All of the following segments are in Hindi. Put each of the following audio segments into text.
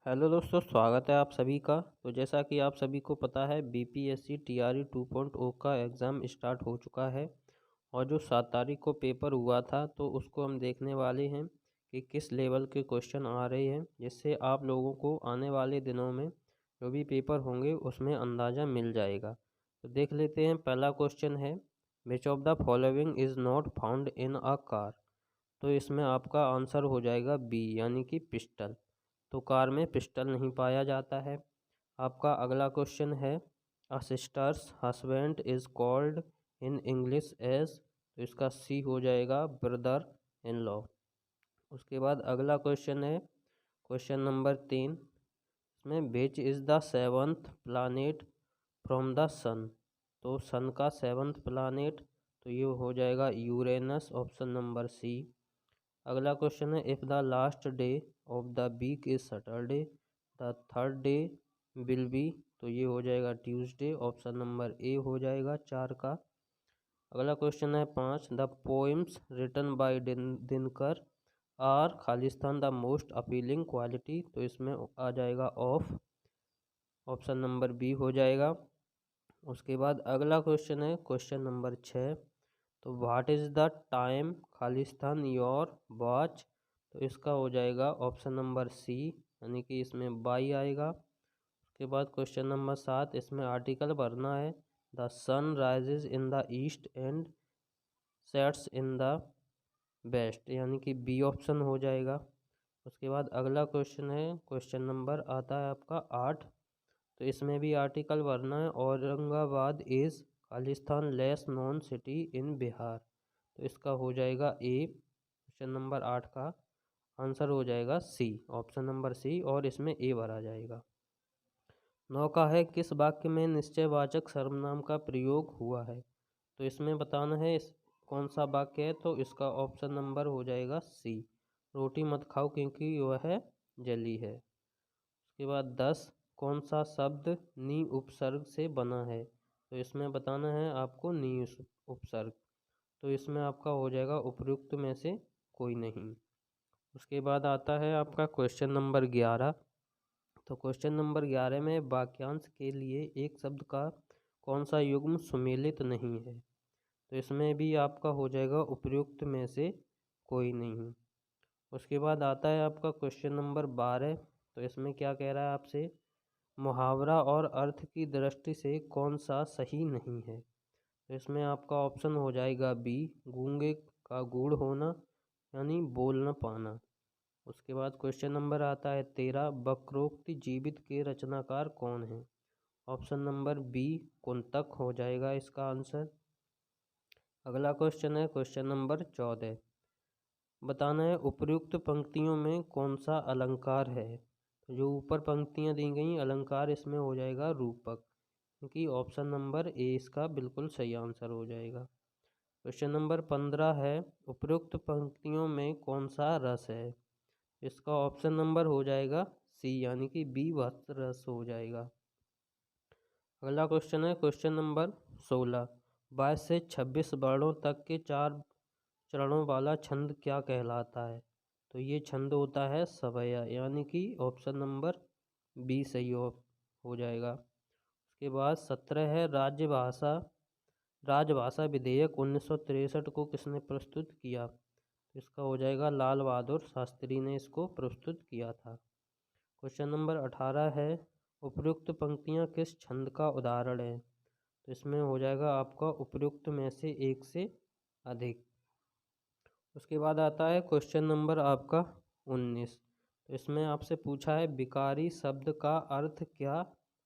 हेलो दोस्तों, स्वागत है आप सभी का। तो जैसा कि आप सभी को पता है, बीपीएससी टीआरई 2.0 का एग्ज़ाम स्टार्ट हो चुका है और जो 7 तारीख को पेपर हुआ था तो उसको हम देखने वाले हैं कि किस लेवल के क्वेश्चन आ रहे हैं, जिससे आप लोगों को आने वाले दिनों में जो भी पेपर होंगे उसमें अंदाज़ा मिल जाएगा। तो देख लेते हैं। पहला क्वेश्चन है, which of the following is not found in a car. तो इसमें आपका आंसर हो जाएगा बी, यानी कि पिस्टल। तो कार में पिस्टल नहीं पाया जाता है। आपका अगला क्वेश्चन है, a sister's husband is called in English as. तो इसका सी हो जाएगा ब्रदर इन लॉ। उसके बाद अगला क्वेश्चन है क्वेश्चन नंबर 3, इसमें which is the seventh planet from the sun. तो सन का सेवंथ प्लानेट तो ये हो जाएगा यूरेनस, ऑप्शन नंबर सी। अगला क्वेश्चन है, if the last day of the week is Saturday the third day will be. तो ये हो जाएगा ट्यूसडे, ऑप्शन नंबर ए हो जाएगा 4 का। अगला क्वेश्चन है 5, the poems written by Dinkar are Khalistan the most appealing quality. तो इसमें आ जाएगा ऑफ, ऑप्शन नंबर बी हो जाएगा। उसके बाद अगला क्वेश्चन है क्वेश्चन नंबर 6, तो what is the time Khalistan your watch. तो इसका हो जाएगा ऑप्शन नंबर सी, यानी कि इसमें बाई आएगा। उसके बाद क्वेश्चन नंबर 7, इसमें आर्टिकल भरना है, the sun rises in the east and sets in the west, यानी कि बी ऑप्शन हो जाएगा। उसके बाद अगला क्वेश्चन है क्वेश्चन नंबर आता है आपका 8। तो इसमें भी आर्टिकल भरना है, Aurangabad is Khalistan less non city in Bihar. तो इसका हो जाएगा ए, क्वेश्चन नंबर 8 का आंसर हो जाएगा सी, ऑप्शन नंबर सी, और इसमें ए भरा जाएगा। 9 का है, किस वाक्य में निश्चयवाचक सर्वनाम का प्रयोग हुआ है। तो इसमें बताना है इस कौन सा वाक्य है। तो इसका ऑप्शन नंबर हो जाएगा सी, रोटी मत खाओ क्योंकि वह जली है। उसके बाद 10, कौन सा शब्द नी उपसर्ग से बना है। तो इसमें बताना है आपको नी उपसर्ग। तो इसमें आपका हो जाएगा उपयुक्त में से कोई नहीं। उसके बाद आता है आपका क्वेश्चन नंबर 11। तो क्वेश्चन नंबर 11 में वाक्यांश के लिए एक शब्द का कौन सा युग्म सुमेलित नहीं है। तो इसमें भी आपका हो जाएगा उपयुक्त में से कोई नहीं। उसके बाद आता है आपका क्वेश्चन नंबर 12। तो इसमें क्या कह रहा है आपसे, मुहावरा और अर्थ की दृष्टि से कौन सा सही नहीं है। तो इसमें आपका ऑप्शन हो जाएगा बी, गूंगे का गूढ़ होना, यानी बोल न पाना। उसके बाद क्वेश्चन नंबर आता है 13, वक्रोक्ति जीवित के रचनाकार कौन है। ऑप्शन नंबर बी, कुंतक हो जाएगा इसका आंसर। अगला क्वेश्चन है क्वेश्चन नंबर 14, बताना है उपयुक्त पंक्तियों में कौन सा अलंकार है। तो जो ऊपर पंक्तियां दी गई अलंकार, इसमें हो जाएगा रूपक, क्योंकि ऑप्शन नंबर ए इसका बिल्कुल सही आंसर हो जाएगा। क्वेश्चन नंबर 15 है, उपयुक्त पंक्तियों में कौन सा रस है। इसका ऑप्शन नंबर हो जाएगा सी, यानी कि बी वस्त्र रस हो जाएगा। अगला क्वेश्चन है क्वेश्चन नंबर 16, 22 से 26 वर्णों तक के 4 चरणों वाला छंद क्या कहलाता है। तो ये छंद होता है सवैया, यानी कि ऑप्शन नंबर बी सही हो जाएगा। उसके बाद 17 है, राजभाषा विधेयक 1963 को किसने प्रस्तुत किया। इसका हो जाएगा लाल बहादुर शास्त्री ने इसको प्रस्तुत किया था। क्वेश्चन नंबर 18 है, उपयुक्त पंक्तियाँ किस छंद का उदाहरण है। तो इसमें हो जाएगा आपका उपयुक्त में से एक से अधिक। उसके बाद आता है क्वेश्चन नंबर आपका 19। तो इसमें आपसे पूछा है विकारी शब्द का अर्थ क्या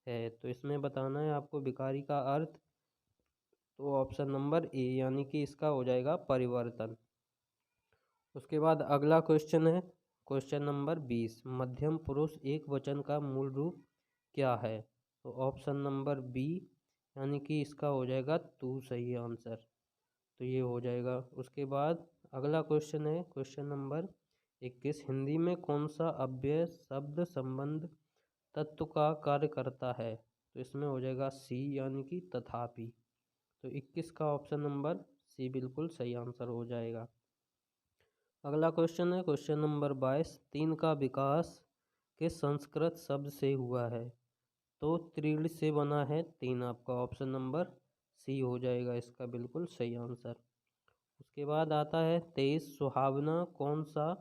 है। तो इसमें बताना है आपको विकारी का अर्थ। तो ऑप्शन नंबर ए, यानी कि इसका हो जाएगा परिवर्तन। उसके बाद अगला क्वेश्चन है क्वेश्चन नंबर 20, मध्यम पुरुष एक वचन का मूल रूप क्या है। तो ऑप्शन नंबर बी, यानी कि इसका हो जाएगा तू सही आंसर। तो ये हो जाएगा। उसके बाद अगला क्वेश्चन है क्वेश्चन नंबर 21, हिंदी में कौन सा अव्यय शब्द संबंध तत्व का कार्य करता है। तो इसमें हो जाएगा सी, यानी कि तथापि। तो 21 का ऑप्शन नंबर सी बिल्कुल सही आंसर हो जाएगा। अगला क्वेश्चन है क्वेश्चन नंबर 22, तीन का विकास किस संस्कृत शब्द से हुआ है? तो त्रीण से बना है 3, आपका ऑप्शन नंबर सी हो जाएगा इसका बिल्कुल सही आंसर। उसके बाद आता है 23, सुहावना कौन सा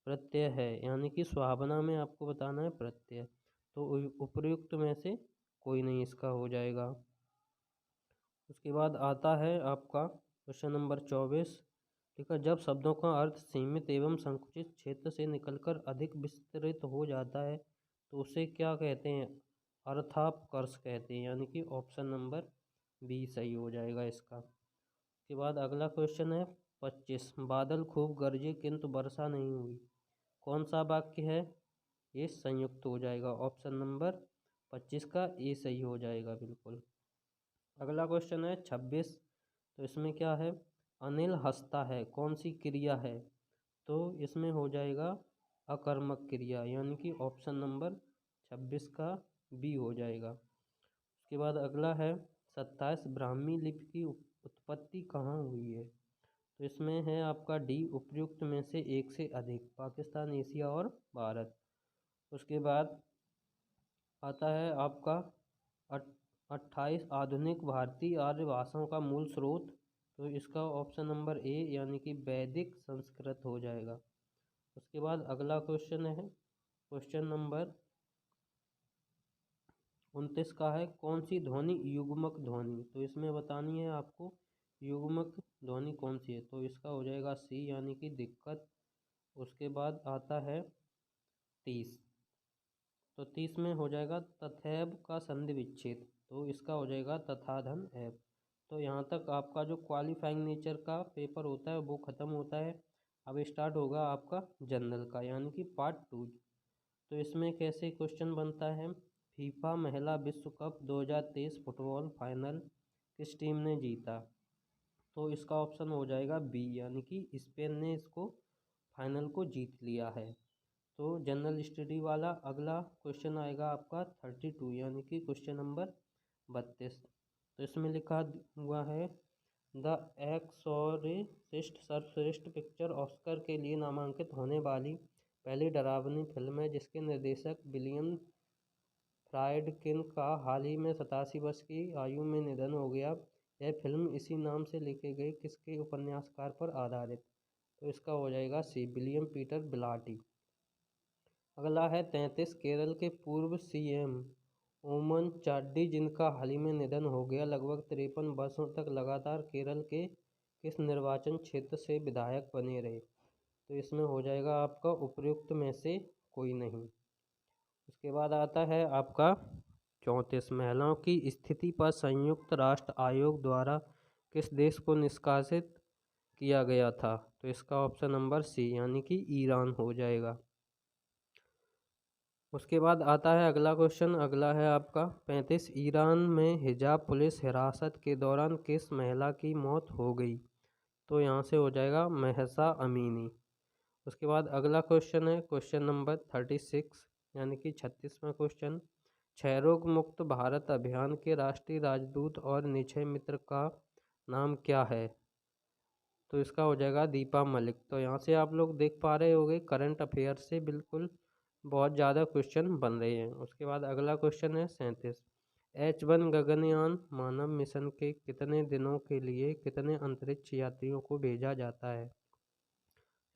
प्रत्यय है? यानी कि सुहावना में आपको बताना है प्रत्यय, तो उपर्युक्त में से कोई नहीं इसका हो जाएगा। उसके बाद आता है आपका क्वेश्चन नंबर 24। ठीक है, जब शब्दों का अर्थ सीमित एवं संकुचित क्षेत्र से निकलकर अधिक विस्तृत हो जाता है तो उसे क्या कहते हैं? अर्थापकर्ष कहते हैं, यानी कि ऑप्शन नंबर बी सही हो जाएगा इसका। उसके बाद अगला क्वेश्चन है 25, बादल खूब गरजे किंतु वर्षा नहीं हुई, कौन सा वाक्य है? ये संयुक्त हो जाएगा, ऑप्शन नंबर 25 का ए सही हो जाएगा बिल्कुल। अगला क्वेश्चन है 26, तो इसमें क्या है? अनिल हंसता है कौन सी क्रिया है? तो इसमें हो जाएगा अकर्मक क्रिया, यानी कि ऑप्शन नंबर 26 का बी हो जाएगा। उसके बाद अगला है 27, ब्राह्मी लिपि की उत्पत्ति कहाँ हुई है? तो इसमें है आपका डी, उपर्युक्त में से एक से अधिक, पाकिस्तान, एशिया और भारत। उसके बाद आता है आपका 28, आधुनिक भारतीय आर्य भाषाओं का मूल स्रोत, तो इसका ऑप्शन नंबर ए यानी कि वैदिक संस्कृत हो जाएगा। उसके बाद अगला क्वेश्चन है क्वेश्चन नंबर 29 का है, कौन सी ध्वनि युग्मक ध्वनि? तो इसमें बतानी है आपको युग्मक ध्वनि कौन सी है, तो इसका हो जाएगा सी यानी कि दिक्कत। उसके बाद आता है 30, तो 30 में हो जाएगा तथैव का संधि विच्छेद, तो इसका हो जाएगा तथाधन एव। तो यहाँ तक आपका जो क्वालिफाइंग नेचर का पेपर होता है वो ख़त्म होता है। अब स्टार्ट होगा आपका जनरल का, यानी कि पार्ट 2। तो इसमें कैसे क्वेश्चन बनता है? फीफा महिला विश्व कप 2023 फुटबॉल फाइनल किस टीम ने जीता? तो इसका ऑप्शन हो जाएगा बी, यानी कि स्पेन ने इसको फाइनल को जीत लिया है। तो जनरल स्टडी वाला अगला क्वेश्चन आएगा आपका 32, यानी कि क्वेश्चन नंबर 32। तो इसमें लिखा हुआ है द एक्सोर्सिस्ट सर्वश्रेष्ठ पिक्चर ऑस्कर के लिए नामांकित होने वाली पहली डरावनी फिल्म है जिसके निर्देशक विलियम फ्राइडकिन का हाल ही में 87 वर्ष की आयु में निधन हो गया। यह फिल्म इसी नाम से लिखे गए किसके उपन्यासकार पर आधारित? तो इसका हो जाएगा सी, विलियम पीटर ब्लाटी। अगला है 33, केरल के पूर्व सीएम ओमन चांडी जिनका हाल ही में निधन हो गया, लगभग 53 वर्षों तक लगातार केरल के किस निर्वाचन क्षेत्र से विधायक बने रहे? तो इसमें हो जाएगा आपका उपर्युक्त में से कोई नहीं। उसके बाद आता है आपका 34, महिलाओं की स्थिति पर संयुक्त राष्ट्र आयोग द्वारा किस देश को निष्कासित किया गया था? तो इसका ऑप्शन नंबर सी यानी कि ईरान हो जाएगा। उसके बाद आता है अगला क्वेश्चन, अगला है आपका 35, ईरान में हिजाब पुलिस हिरासत के दौरान किस महिला की मौत हो गई? तो यहाँ से हो जाएगा महसा अमीनी। उसके बाद अगला क्वेश्चन है क्वेश्चन नंबर 36, यानी कि 36वां क्वेश्चन, क्षयरोग मुक्त भारत अभियान के राष्ट्रीय राजदूत और निक्षय मित्र का नाम क्या है? तो इसका हो जाएगा दीपा मलिक। तो यहाँ से आप लोग देख पा रहे होंगे करंट अफेयर से बिल्कुल बहुत ज़्यादा क्वेश्चन बन रहे हैं। उसके बाद अगला क्वेश्चन है 37, H1 गगनयान मानव मिशन के कितने दिनों के लिए कितने अंतरिक्ष यात्रियों को भेजा जाता है?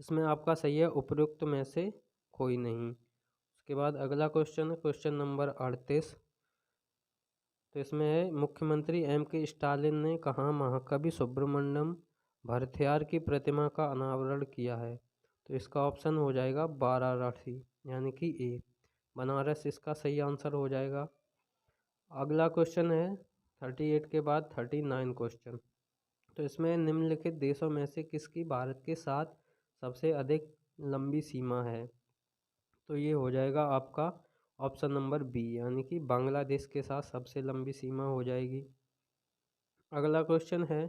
इसमें आपका सही है उपर्युक्त में से कोई नहीं। उसके बाद अगला क्वेश्चन है क्वेश्चन नंबर 38, तो इसमें है मुख्यमंत्री के स्टालिन ने कहाँ महाकवि सुब्रमण्यम भरथियार की प्रतिमा का अनावरण किया है? तो इसका ऑप्शन हो जाएगा वाराणसी, यानी कि ए, बनारस इसका सही आंसर हो जाएगा। अगला क्वेश्चन है 38 के बाद 39 क्वेश्चन, तो इसमें निम्नलिखित देशों में से किसकी भारत के साथ सबसे अधिक लंबी सीमा है? तो ये हो जाएगा आपका ऑप्शन नंबर बी, यानी कि बांग्लादेश के साथ सबसे लंबी सीमा हो जाएगी। अगला क्वेश्चन है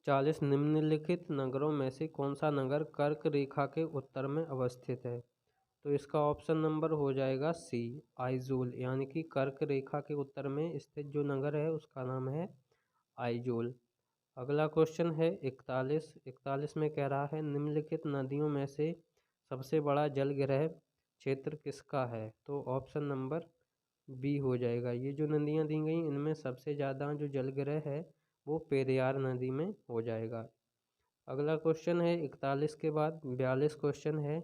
40, निम्नलिखित नगरों में से कौन सा नगर कर्क रेखा के उत्तर में अवस्थित है? तो इसका ऑप्शन नंबर हो जाएगा सी, आइजोल, यानी कि कर्क रेखा के उत्तर में स्थित जो नगर है उसका नाम है आइजोल। अगला क्वेश्चन है 41 में कह रहा है निम्नलिखित नदियों में से सबसे बड़ा जलग्रह क्षेत्र किसका है? तो ऑप्शन नंबर बी हो जाएगा। ये जो नदियाँ दी गई इनमें सबसे ज़्यादा जो जलग्रह है वो पेरियार नदी में हो जाएगा। अगला क्वेश्चन है 41 के बाद 42 क्वेश्चन है।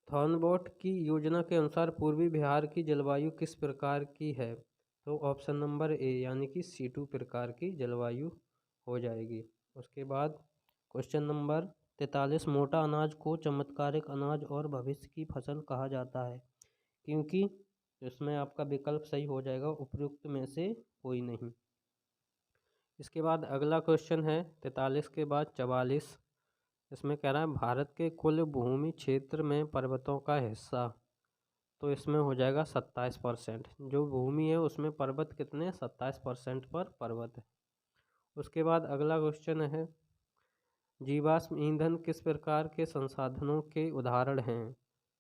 थॉर्नबोट की योजना के अनुसार पूर्वी बिहार की जलवायु किस प्रकार की है? तो ऑप्शन नंबर ए यानी कि C2 प्रकार की जलवायु हो जाएगी। उसके बाद क्वेश्चन नंबर 43, मोटा अनाज को चमत्कारिक अनाज और भविष्य की फसल कहा जाता है क्योंकि इसमें आपका विकल्प सही हो जाएगा उपयुक्त में से कोई नहीं। इसके बाद अगला क्वेश्चन है 43 के बाद 44। इसमें कह रहा है भारत के कुल भूमि क्षेत्र में पर्वतों का हिस्सा, तो इसमें हो जाएगा 27%। जो भूमि है उसमें पर्वत कितने 27% पर पर्वत है। उसके बाद अगला क्वेश्चन है जीवाश्म ईंधन किस प्रकार के संसाधनों के उदाहरण हैं?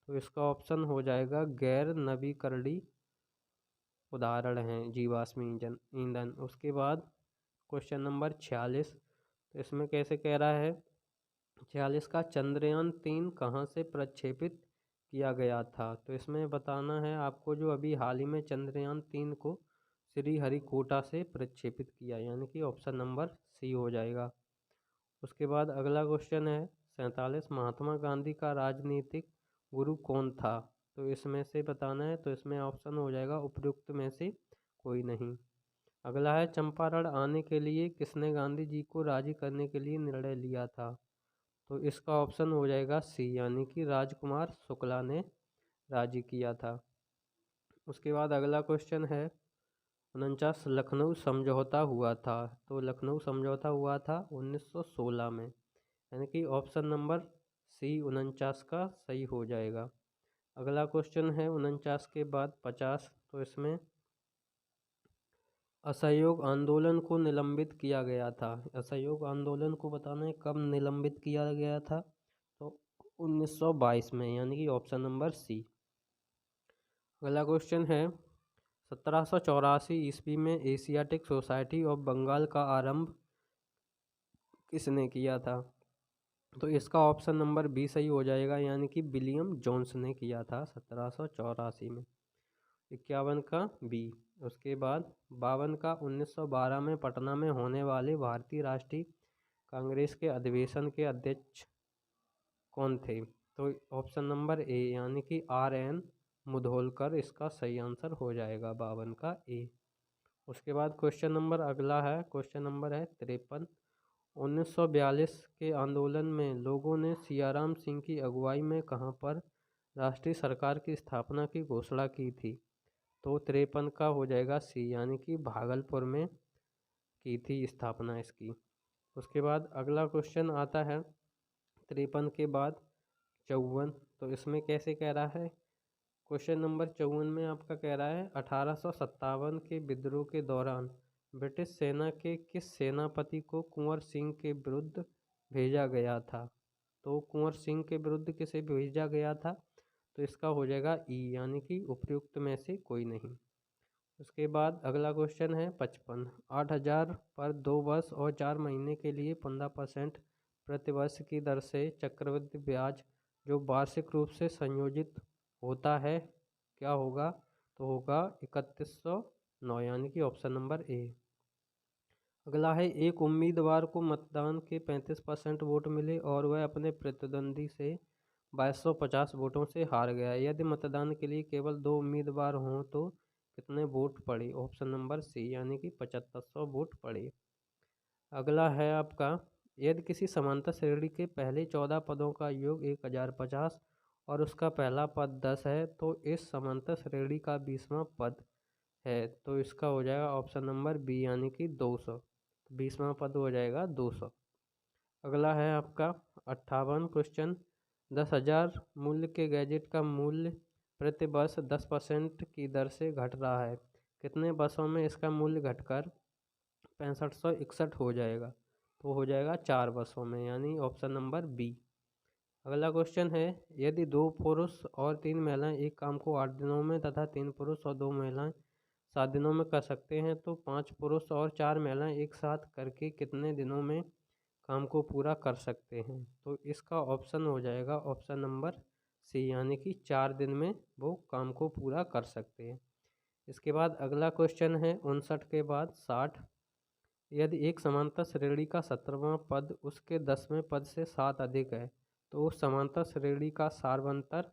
तो इसका ऑप्शन हो जाएगा गैर नवीकरणीय उदाहरण हैं जीवाश्म ईंधन। उसके बाद क्वेश्चन नंबर 46, तो इसमें कैसे कह रहा है 46 का चंद्रयान-3 कहाँ से प्रक्षेपित किया गया था? तो इसमें बताना है आपको जो अभी हाल ही में चंद्रयान-3 को श्रीहरिकोटा से प्रक्षेपित किया, यानी कि ऑप्शन नंबर सी हो जाएगा। उसके बाद अगला क्वेश्चन है 47, महात्मा गांधी का राजनीतिक गुरु कौन था? तो इसमें से बताना है, तो इसमें ऑप्शन हो जाएगा उपयुक्त में से कोई नहीं। अगला है चंपारण आने के लिए किसने गांधी जी को राजी करने के लिए निर्णय लिया था? तो इसका ऑप्शन हो जाएगा सी यानी कि राजकुमार शुक्ला ने राजी किया था। उसके बाद अगला क्वेश्चन है 49, लखनऊ समझौता हुआ था। तो लखनऊ समझौता हुआ था 1916 में, यानी कि ऑप्शन नंबर सी 49 का सही हो जाएगा। अगला क्वेश्चन है 49 के बाद 50, तो इसमें असहयोग आंदोलन को निलंबित किया गया था। असहयोग आंदोलन को बताना है कब निलंबित किया गया था? तो 1922 में, यानी कि ऑप्शन नंबर सी। अगला क्वेश्चन है 1784 ईस्वी में एशियाटिक सोसाइटी ऑफ बंगाल का आरंभ किसने किया था? तो इसका ऑप्शन नंबर बी सही हो जाएगा, यानी कि विलियम जोन्स ने किया था 1784 में। 51 का बी। उसके बाद 52 का 1912 में पटना में होने वाले भारतीय राष्ट्रीय कांग्रेस के अधिवेशन के अध्यक्ष कौन थे? तो ऑप्शन नंबर ए यानी कि RN मुधोलकर इसका सही आंसर हो जाएगा 52 का ए। उसके बाद क्वेश्चन नंबर अगला है, क्वेश्चन नंबर है 53, 1942 के आंदोलन में लोगों ने सियाराम सिंह की अगुवाई में कहां पर राष्ट्रीय सरकार की स्थापना की घोषणा की थी? तो 53 का हो जाएगा सी, यानी कि भागलपुर में की थी स्थापना इसकी। उसके बाद अगला क्वेश्चन आता है 53 के बाद 54, तो इसमें कैसे कह रहा है क्वेश्चन नंबर 54 में आपका कह रहा है 1857 के विद्रोह के दौरान ब्रिटिश सेना के किस सेनापति को कुंवर सिंह के विरुद्ध भेजा गया था? तो कुंवर सिंह के विरुद्ध किसे भेजा गया था? तो इसका हो जाएगा ई, यानी कि उपयुक्त में से कोई नहीं। उसके बाद अगला क्वेश्चन है 55, 8,000 पर 2 वर्ष और 4 महीने के लिए 15% प्रतिवर्ष की दर से चक्रवृद्धि ब्याज जो वार्षिक रूप से संयोजित होता है क्या होगा? तो होगा 3109, यानी कि ऑप्शन नंबर ए। अगला है एक उम्मीदवार को मतदान के 35% वोट मिले और वह अपने प्रतिद्वंदी से 2250 वोटों से हार गया। यदि मतदान के लिए केवल 2 उम्मीदवार हों तो कितने वोट पड़े? ऑप्शन नंबर सी, यानी कि 7500 वोट पड़े। अगला है आपका यदि किसी समांतर श्रेणी के पहले 14 पदों का योग 1050 और उसका पहला पद 10 है तो इस समांतर श्रेणी का 20वां पद है, तो इसका हो जाएगा ऑप्शन नंबर बी, यानी कि 200। 20वां पद हो जाएगा 200। अगला है आपका 58 क्वेश्चन, 10,000 मूल्य के गैजेट का मूल्य प्रति वर्ष 10% की दर से घट रहा है। कितने वर्षों में इसका मूल्य घटकर 6561 हो जाएगा? तो हो जाएगा 4 वर्षों में, यानी ऑप्शन नंबर बी। अगला क्वेश्चन है यदि 2 पुरुष और 3 महिलाएं एक काम को 8 दिनों में तथा 3 पुरुष और 2 महिलाएं 7 दिनों में कर सकते हैं तो 5 पुरुष और 4 महिलाएं एक साथ करके कितने दिनों में काम को पूरा कर सकते हैं। तो इसका ऑप्शन हो जाएगा ऑप्शन नंबर सी, यानी कि 4 दिन में वो काम को पूरा कर सकते हैं। इसके बाद अगला क्वेश्चन है 59 के बाद 60। यदि एक समांतर श्रेणी का 17वां पद उसके 10वें पद से 7 अधिक है तो उस समांतर श्रेणी का सार्वंतर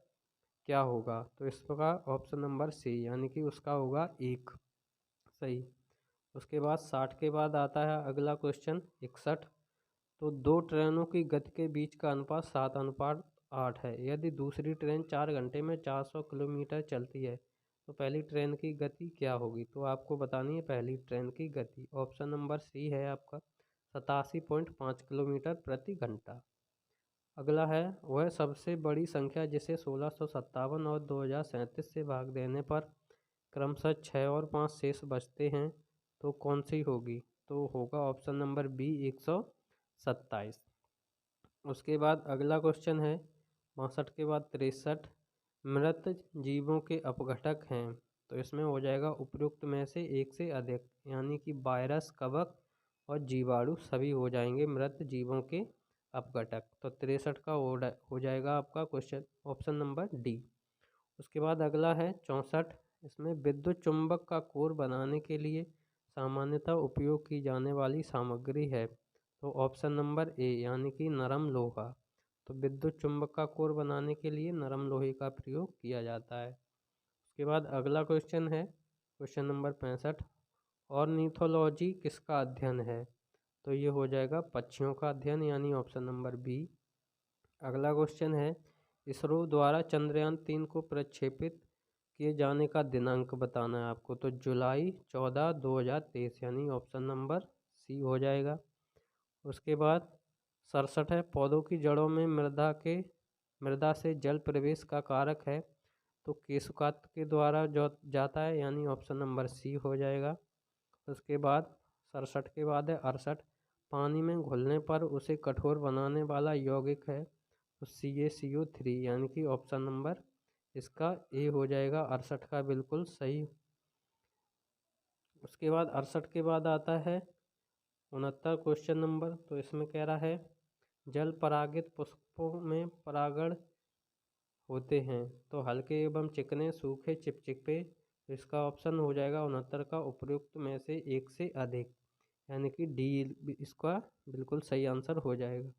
क्या होगा? तो इसका ऑप्शन नंबर सी, यानी कि उसका होगा 1, सही। उसके बाद 60 के बाद आता है अगला क्वेश्चन 61। तो दो ट्रेनों की गति के बीच का अनुपात 7:8 है। यदि दूसरी ट्रेन 4 घंटे में 400 किलोमीटर चलती है तो पहली ट्रेन की गति क्या होगी? तो आपको बतानी है पहली ट्रेन की गति। ऑप्शन नंबर सी है आपका 87.5 किलोमीटर प्रति घंटा। अगला है वह सबसे बड़ी संख्या जिसे 1657 और 2037 से भाग देने पर क्रमशः 6 और 5 शेष बचते हैं तो कौन सी होगी? तो होगा ऑप्शन नंबर बी 127। उसके बाद अगला क्वेश्चन है 62 के बाद 63। मृत जीवों के अपघटक हैं तो इसमें हो जाएगा उपयुक्त में से एक से अधिक, यानी कि वायरस, कवक और जीवाणु सभी हो जाएंगे मृत जीवों के अपघटक। तो 63 का हो जाएगा आपका क्वेश्चन ऑप्शन नंबर डी। उसके बाद अगला है 64। इसमें विद्युत चुंबक का कोर बनाने के लिए सामान्यतः उपयोग की जाने वाली सामग्री है तो ऑप्शन नंबर ए, यानी कि नरम लोहा। तो विद्युत चुंबक का कोर बनाने के लिए नरम लोहे का प्रयोग किया जाता है। उसके बाद अगला क्वेश्चन है क्वेश्चन नंबर 65। ऑर्निथोलॉजी किसका अध्ययन है? तो ये हो जाएगा पक्षियों का अध्ययन, यानी ऑप्शन नंबर बी। अगला क्वेश्चन है इसरो द्वारा चंद्रयान 3 को प्रक्षेपित किए जाने का दिनांक बताना है आपको। तो जुलाई 14, 2023, यानी ऑप्शन नंबर सी हो जाएगा। उसके बाद 67 है पौधों की जड़ों में मृदा से जल प्रवेश का कारक है तो केशुकात के द्वारा जो जाता है, यानी ऑप्शन नंबर सी हो जाएगा। उसके बाद 67 के बाद है 68। पानी में घुलने पर उसे कठोर बनाने वाला यौगिक है तो CaCO3, यानी कि ऑप्शन नंबर इसका ए हो जाएगा 68 का बिल्कुल सही। उसके बाद 68 के बाद आता है 69 क्वेश्चन नंबर। तो इसमें कह रहा है जल परागित पुष्पों में परागण होते हैं तो हल्के एवं चिकने, सूखे, चिपचिपे। इसका ऑप्शन हो जाएगा 69 का उपयुक्त में से एक से अधिक, यानी कि डी इसका बिल्कुल सही आंसर हो जाएगा।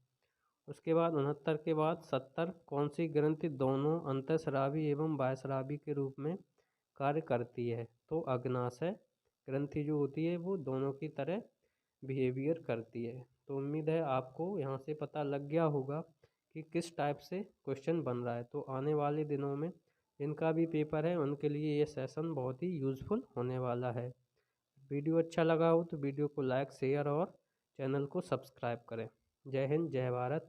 उसके बाद 69 के बाद 70। कौन सी ग्रंथि दोनों अंतःस्रावी एवं बाह्यस्रावी के रूप में कार्य करती है? तो अग्नाशय ग्रंथि जो होती है वो दोनों की तरह बिहेवियर करती है। तो उम्मीद है आपको यहाँ से पता लग गया होगा कि किस टाइप से क्वेश्चन बन रहा है। तो आने वाले दिनों में जिनका भी पेपर है उनके लिए ये सेशन बहुत ही यूज़फुल होने वाला है। वीडियो अच्छा लगा हो तो वीडियो को लाइक, शेयर और चैनल को सब्सक्राइब करें। जय हिंद, जय भारत।